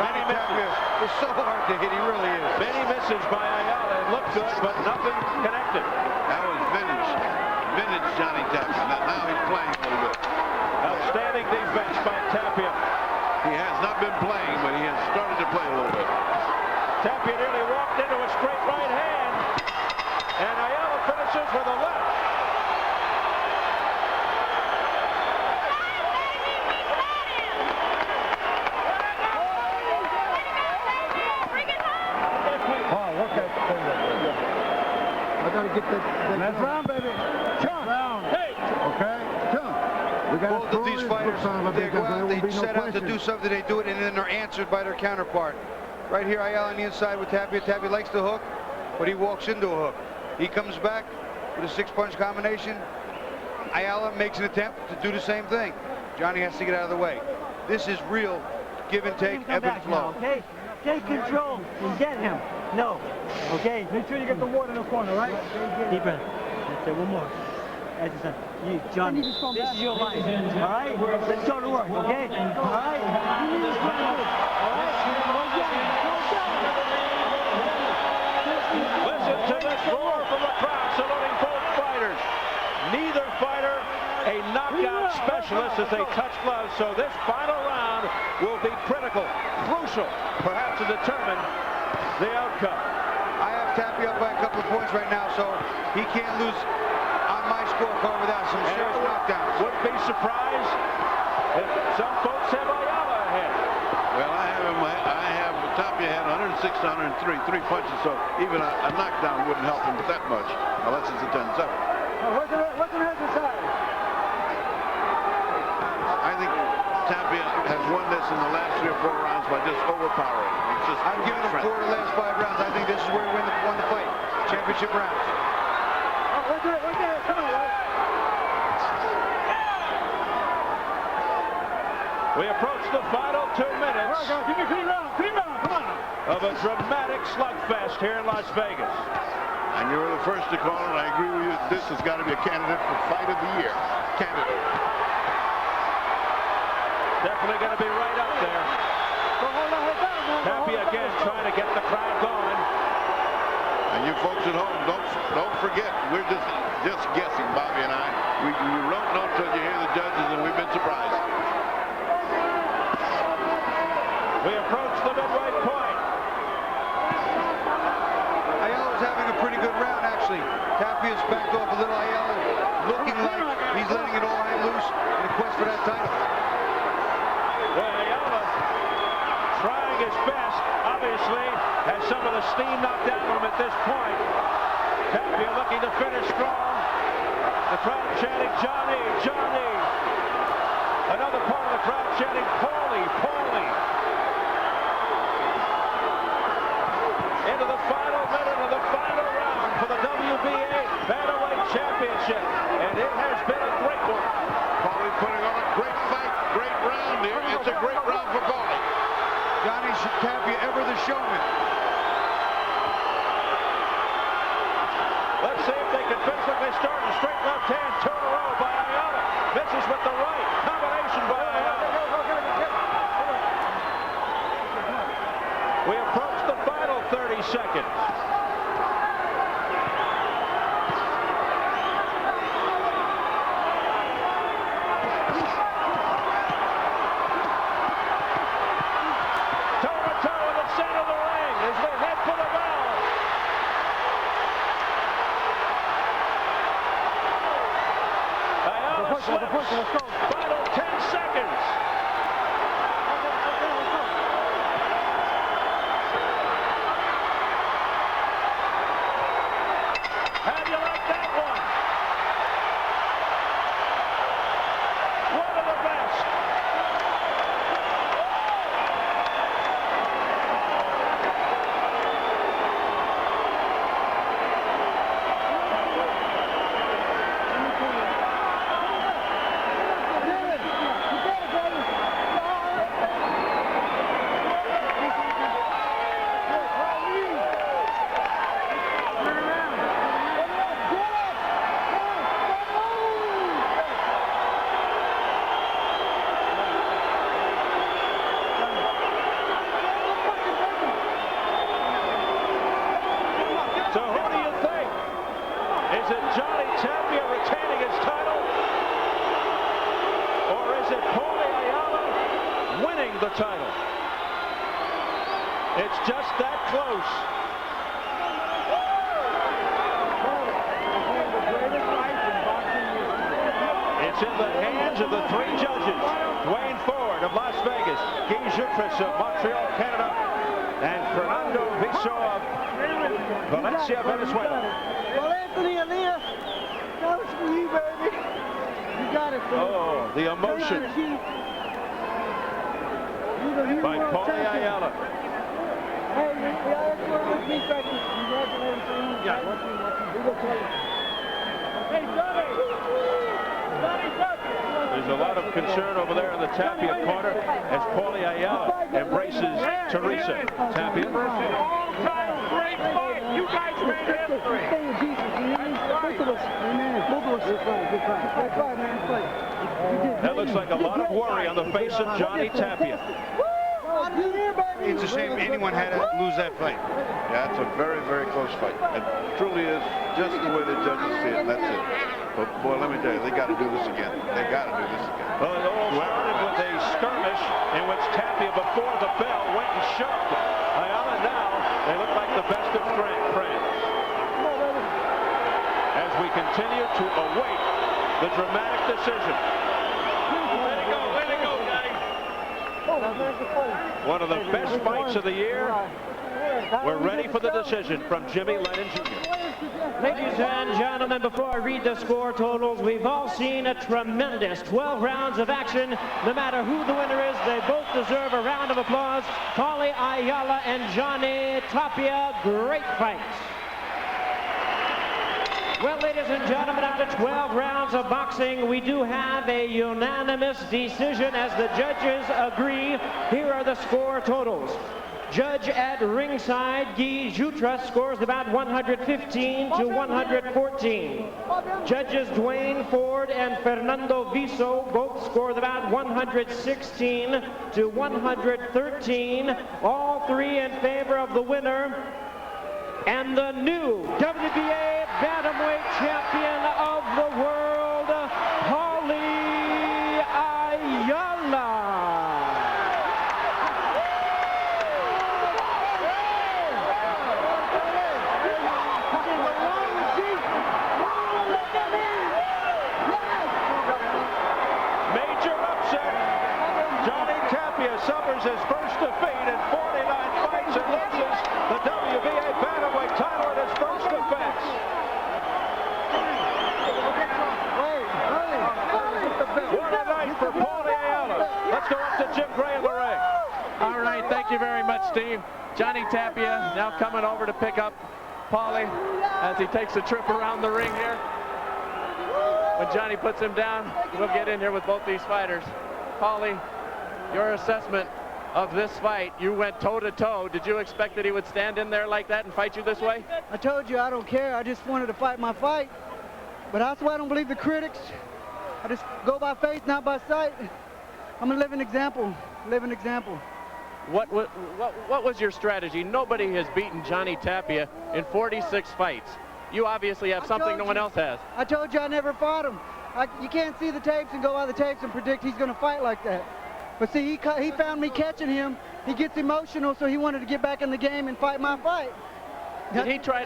Many misses. It's so hard to hit, he really is. Many misses by Ayala. It looked good, but nothing connected. That was vintage Johnny Tapia. Now he's playing a little bit. Outstanding defense by Tapia. He has not been playing, but he has started to play a little bit. Tapia nearly walked into a straight right hand, and Ayala finishes with a left. I gotta get that. Last round, baby. Round. Hey. Okay. Chunk. We got Both of these fighters, they go out, they set out to do something, they do it, and then they're answered by their counterpart. Right here, Ayala on the inside with Tapia. Tapia likes the hook, but he walks into a hook. He comes back with a 6-punch combination. Ayala makes an attempt to do the same thing. Johnny has to get out of the way. This is real give and take, ebb and flow. Now, okay? Take control and get him. No. Okay? Make sure you get the water in the corner, right? Deep breath. That's it. One more. That's it. You, Johnny, this is your life. All right? Let's go to work, okay? All right? You need to go to work. All right? Listen to this roar from the crowd saluting both fighters. Neither fighter a knockout specialist as they touch gloves, so this final round will be critical, crucial, perhaps to determine the outcome. I have Tapia up by a couple of points right now, so he can't lose on my scorecard without some serious knockdowns. Wouldn't be surprised if some folks have Ayala ahead. Well, I have Tapia had 106 to 103, 3 punches, so even a knockdown wouldn't help him that much, unless it's a 10-7. What's the head decide? I think Tapia has won this in the last 3 or 4 rounds by just overpowering. It's just I've given him 4 of the last 5 rounds. I think this is where he won the fight. Championship championship rounds. Come on, We approach the final 2 minutes Give me 3 rounds. 3 rounds. Come on. of a dramatic slugfest here in Las Vegas. And you were the first to call it. I agree with you. This has got to be a candidate for Fight of the Year. Candidate. Definitely going to be right up there. Tapia again trying to get the crowd going. And you folks at home, don't forget, we're just guessing, Bobby and I. We don't know until you hear the judges, and we've been surprised. We approach the midway point. Ayala's having a pretty good round, actually. Tapia's backed off a little. Ayala looking like he's letting it all hang loose in the quest for that title. Well, Ayala trying his best, obviously, has some of the steam knocked out of him at this point. Tapia looking to finish strong. The crowd chanting, Johnny, Johnny. Another part of the crowd chanting, Paulie, Paulie. Into the final minute of the final round for the WBA Bantamweight Championship. And it has been a great one. Paulie putting on a great fight, great round here. It's a great round for Paulie. Johnny Tapia, ever the showman. Let's see if they can finish like they started. A straight left hand, turn a row by Ayala. Misses with the right. Combination by Ayala. We approach the final 30 seconds. Toe-to-toe in the center of the ring as they head for the bell. Ayala slips. Final 10 seconds. How do you like that one? One of the best. So who do you think? Is it Johnny Tapia retaining his title? Or is it Paulie Ayala winning the title? It's just that close. It's in the hands of the 3 judges. Duane Ford of Las Vegas, Jutras of Montreal, Canada, and Fernando Viso of Valencia, Venezuela. Well, Anthony Aliyah, that was for you, baby. You got it, bro. Oh, the emotion by Paulie Ayala. Hey, that's one of the key factors. Congratulations. Yeah. Hey, Johnny! Johnny Tapia! There's a lot of concern over there in the Tapia corner as Paulie Ayala embraces Teresa. Tapia. All-time great fight. You guys made history. That looks like a lot of worry on the face of Johnny Tapia. It's a shame anyone had to lose that fight. Yeah, it's a very, very close fight. It truly is just the way the judges see it, and that's it. But, boy, let me tell you, they got to do this again. They got to do this again. Well, it all started with a skirmish in which Tapia, before the bell, went and shoved Ayala. Now, they look like the best of friends. As we continue to await the dramatic decision. Let it go, Daddy. One of the best fights of the year. We're ready for the decision from Jimmy Lennon Jr. Ladies and gentlemen, before I read the score totals, we've all seen a tremendous 12 rounds of action. No matter who the winner is, they both deserve a round of applause. Paulie Ayala and Johnny Tapia, great fights. Well, ladies and gentlemen, after 12 rounds of boxing, we do have a unanimous decision as the judges agree. Here are the score totals. Judge at ringside, Guy Jutras, scores about 115 to 114. Judges Duane Ford and Fernando Viso both scored about 116 to 113. All three in favor of the winner and the new WBA Bantamweight champion of the world, Paulie Ayala. Major upset. Johnny Tapia suffers his first defeat in 49 fights and loses the WBA Bantamweight title in his first defense. What a night for Paulie Ayala. Let's go up to Jim Gray in the ring. All right, thank you very much, Steve. Johnny Tapia now coming over to pick up Paulie as he takes a trip around the ring here. When Johnny puts him down, we'll get in here with both these fighters. Paulie, your assessment of this fight, you went toe-to-toe. Did you expect that he would stand in there like that and fight you this way? I told you I don't care. I just wanted to fight my fight. But that's why I don't believe the critics. I just go by faith, not by sight. I'm a living example. Living example. What was your strategy? Nobody has beaten Johnny Tapia in 46 fights. You obviously have something no one else has. I told you I never fought him. You can't see the tapes and go by the tapes and predict he's going to fight like that. But see, he found me catching him. He gets emotional, so he wanted to get back in the game and fight my fight. Did he try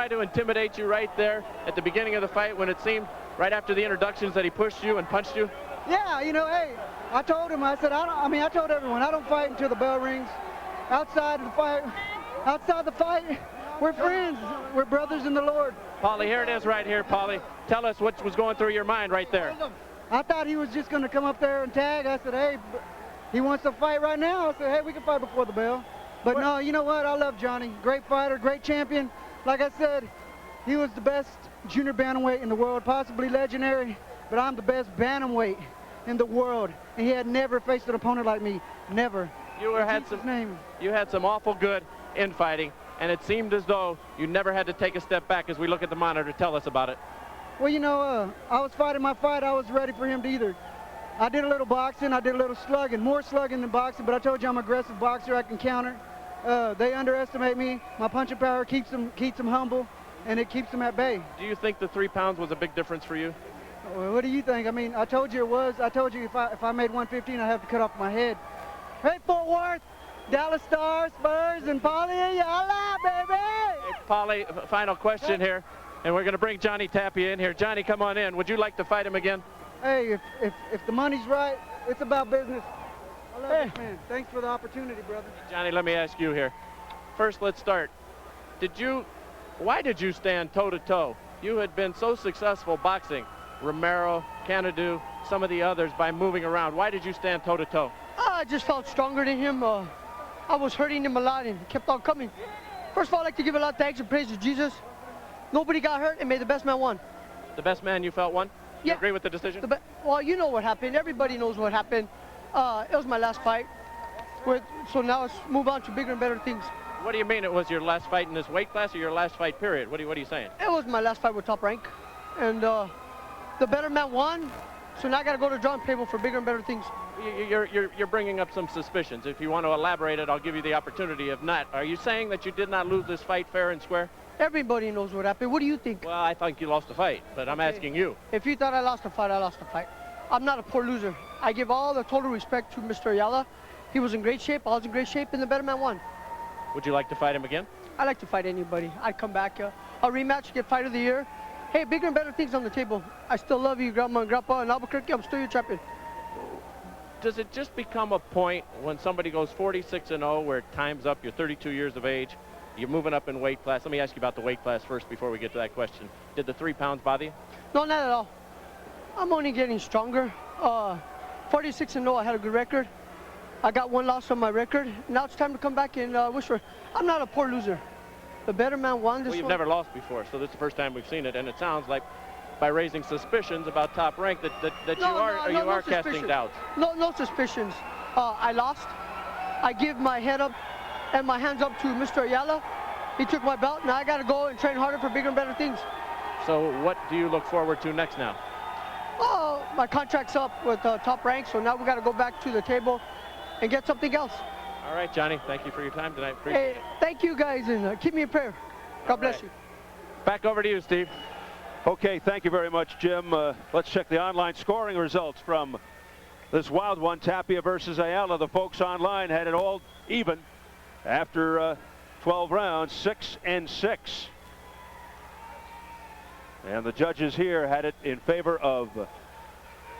to intimidate you right there at the beginning of the fight when it seemed right after the introductions that he pushed you and punched you? Yeah, you know, hey, I told him, I said, I told everyone, I don't fight until the bell rings. Outside the fight, we're friends. We're brothers in the Lord. Paulie, here it is right here, Paulie. Tell us what was going through your mind right there. I thought he was just going to come up there and tag. I said, hey, he wants to fight right now. I said, hey, we can fight before the bell. But no, you know what? I love Johnny. Great fighter, great champion. Like I said, he was the best junior bantamweight in the world, possibly legendary. But I'm the best bantamweight in the world. And he had never faced an opponent like me. Never. You had some awful good infighting, and it seemed as though you never had to take a step back as we look at the monitor. Tell us about it. Well, you know, I was fighting my fight. I was ready for him to either. I did a little boxing. I did a little slugging, more slugging than boxing, but I told you I'm an aggressive boxer. I can counter. They underestimate me. My punching power keeps them humble, and it keeps them at bay. Do you think the 3 pounds was a big difference for you? Well, what do you think? I mean, I told you it was. I told you if I made 115, I'd have to cut off my head. Hey, Fort Worth, Dallas Stars, Spurs, and Paulie Ayala, baby! Hey, Paulie, final question here, and we're going to bring Johnny Tapia in here. Johnny, come on in. Would you like to fight him again? Hey, if the money's right, it's about business. I love this man. Thanks for the opportunity, brother. Johnny, let me ask you here. First, let's start. Why did you stand toe-to-toe? You had been so successful boxing, Romero, Canadu, some of the others, by moving around. Why did you stand toe-to-toe? I just felt stronger than him. I was hurting him a lot and he kept on coming. First of all, I'd like to give a lot of thanks and praise to Jesus. Nobody got hurt and made the best man won. The best man you felt won? Yeah. You agree with the decision? Well, you know what happened. Everybody knows what happened. It was my last fight. So now let's move on to bigger and better things. What do you mean it was your last fight in this weight class or your last fight period? What are you saying? It was my last fight with Top Rank. And the better man won. So now I got to go to the drawing table for bigger and better things. You're bringing up some suspicions. If you want to elaborate it, I'll give you the opportunity. If not, are you saying that you did not lose this fight fair and square? Everybody knows what happened. What do you think? Well, I think you lost the fight, but I'm asking you. If you thought I lost the fight, I lost the fight. I'm not a poor loser. I give all the total respect to Mr. Ayala. He was in great shape. I was in great shape, and the better man won. Would you like to fight him again? I like to fight anybody. I'd come back. A rematch, get fight of the year. Hey, bigger and better things on the table. I still love you, Grandma and Grandpa. In Albuquerque, I'm still your champion. Does it just become a point when somebody goes 46-0 where time's up, you're 32 years of age, you're moving up in weight class? Let me ask you about the weight class first before we get to that question. Did the 3 pounds bother you? No, not at all. I'm only getting stronger. 46-0, I had a good record. I got 1 loss on my record. Now it's time to come back and wish for. I'm not a poor loser. The better man won this Well, you've one. never lost before, so this is the first time we've seen it, and it sounds like by raising suspicions about Top Rank that you are casting suspicion. doubts. No suspicions. I lost. I give my head up and my hands up to Mr. Ayala. He took my belt. Now I got to go and train harder for bigger and better things. So what do you look forward to next now? Oh, my contract's up with Top Rank, so now we got to go back to the table and get something else. All right, Johnny, thank you for your time tonight. Appreciate it. Thank you guys, and keep me in prayer. God bless you. Back over to you, Steve. Okay, thank you very much, Jim. Let's check the online scoring results from this wild one, Tapia versus Ayala. The folks online had it all even after 12 rounds, 6-6. And the judges here had it in favor of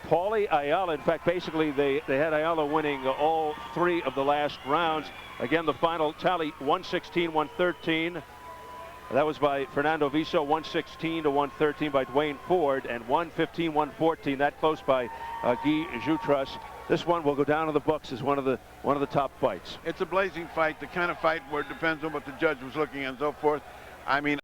Paulie Ayala. In fact, basically they had Ayala winning all 3 of the last rounds. Again, the final tally 116-113. That was by Fernando Viso, 116-113 by Duane Ford, and 115-114. That close by Guy Jutras. This one will go down in the books as one of the top fights. It's a blazing fight, the kind of fight where it depends on what the judge was looking at and so forth. I mean,